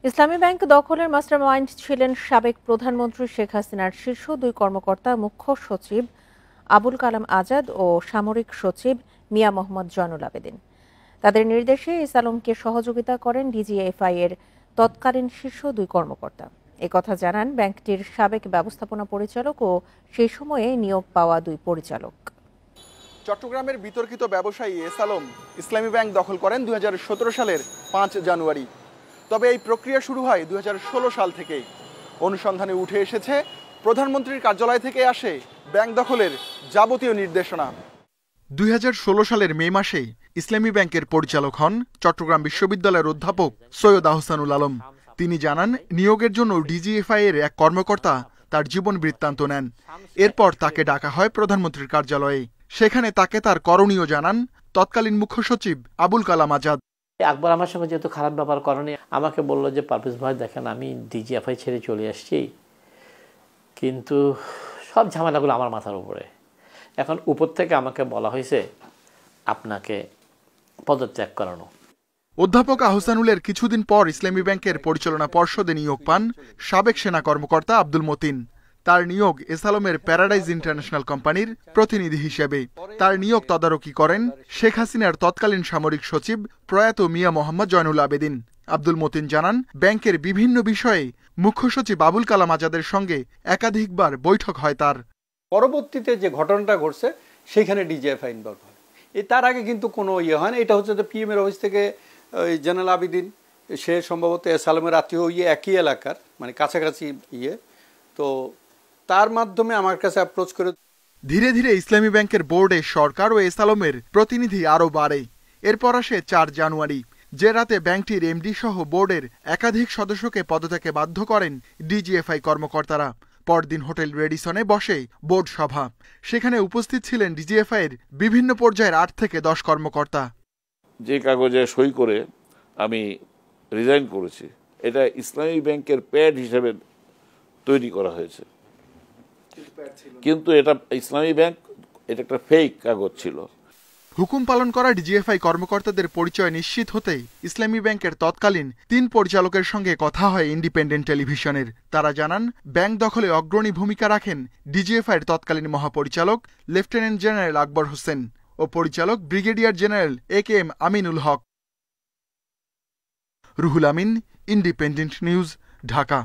ইসলামী bank দখলের mastermind ছিলেন সাবেক প্রধানমন্ত্রী শেখ হাসিনার শীর্ষ দুই কর্মকর্তা মুখ্য সচিব আবুল কালাম আজাদ ও সামরিক সচিব মিয়া মোহাম্মদ জয়নুল আবেদিন। তাদের নির্দেশে এস আলমকে সহযোগিতা করেন ডিজিএফআই এর তৎকালীন শীর্ষ দুই কর্মকর্তা। একথা জানান ব্যাংকটির সাবেক ব্যবস্থাপনা পরিচালক ও সেই সময়ে নিয়োগ পাওয়া দুই পরিচালক। চট্টগ্রামের বিতর্কিত ব্যবসায়ী এস আলম ইসলামী ব্যাংক দখল করেন 2017 সালের 5 জানুয়ারি। তবে এই প্রক্রিয়া শুরু হয় 2016 সাল থেকেই। অনুসন্ধানে উঠে এসেছে প্রধানমন্ত্রীর কার্যালয় থেকে আসে ব্যাংক দখলের যাবতীয় নির্দেশনা। 2016 সালের মে মাসে ইসলামী ব্যাংকের পরিচালক হন চট্টগ্রাম বিশ্ববিদ্যালয়ের অধ্যাপক সৈয়দ আহসানুল আলম। তিনি জানান, নিয়োগের জন্য ডিজিএফআই এর এক কর্মকর্তা তার জীবন বৃত্তান্ত নেন। এরপর তাকে ডাকা হয় প্রধানমন্ত্রীর কার্যালয়ে। সেখানে তাকে তার করণীয় জানান তৎকালীন মুখ্য সচিব আবুল কালাম আজাদ। আকবর আমার সঙ্গে যেহেতু খারাপ ব্যাপার করেনি, আমাকে বললো যে পারভেজ ভাই দেখেন, আমি ডিজিএফআই ছেড়ে চলে আসছি, কিন্তু সব ঝামেলাগুলো আমার মাথার উপরে। এখন উপর থেকে আমাকে বলা হয়েছে আপনাকে পদত্যাগ করানো। অধ্যাপক আহসানুলের কিছুদিন পর ইসলামী ব্যাংকের পরিচালনা পর্ষদে নিয়োগ পান সাবেক সেনা কর্মকর্তা আব্দুল মতিন। তার নিয়োগ এস আলমের প্যারাডাইজ ইন্টারন্যাশনাল কোম্পানির প্রতিনিধি হিসেবে। তার নিয়োগ তদারকি করেন শেখ হাসিনার তৎকালীন সামরিক সচিব প্রয়াত মিয়া মোহাম্মদ জয়নুল আবেদিন। আব্দুল মতিন জানান, ব্যাংকের বিভিন্ন বিষয়ে মুখ্য সচিব আবুল কালাম আজাদের সঙ্গে একাধিকবার বৈঠক হয় তার। পরবর্তীতে যে ঘটনাটা ঘটছে সেখানে ডিজিএফআই ইনভলভ হয়। তার আগে কিন্তু কোনো হয় না। এটা হচ্ছে পিএম এর অফিস থেকে জয়নুল আবেদিন, সে সম্ভবত এস আলমের আত্মীয় একই এলাকার, মানে কাছাকাছি তো তার মাধ্যমে আমার কাছে অ্যাপ্রোচ করে। ধীরে ধীরে ইসলামী ব্যাংকের বোর্ডে সরকার ও এস আলমের প্রতিনিধি আরও বাড়ে। এরপর আসে 4 জানুয়ারি, যে রাতে ব্যাংকটির এমডি সহ বোর্ডের একাধিক সদস্যকে পদত্যাগে বাধ্য করেন ডিজিএফআই কর্মকর্তারা। পরদিন হোটেল রেডিসনে বসে বোর্ড সভা। সেখানে উপস্থিত ছিলেন ডিজিএফআই এর বিভিন্ন পর্যায়ের 8 থেকে 10 কর্মকর্তা। যে কাগজে সই করে আমি রিজাইন করেছি, এটা ইসলামী ব্যাংকের প্যাড হিসেবে তৈরি করা হয়েছে, কিন্তু এটা ইসলামী ব্যাংক, এটা একটা ফেক কাগজ ছিল। হুকুম পালন করা ডিজিএফআই কর্মকর্তাদের পরিচয় নিশ্চিত হতেই ইসলামী ব্যাংকের তৎকালীন 3 পরিচালকের সঙ্গে কথা হয় ইন্ডিপেন্ডেন্ট টেলিভিশনের। তারা জানান, ব্যাংক দখলে অগ্রণী ভূমিকা রাখেন ডিজিএফআই এর তৎকালীন মহাপরিচালক লেফটেন্যান্ট জেনারেল আকবর হোসেন ও পরিচালক ব্রিগেডিয়ার জেনারেল AKM আমিনুল হক। Ruhul Amin, independent news, Dhaka.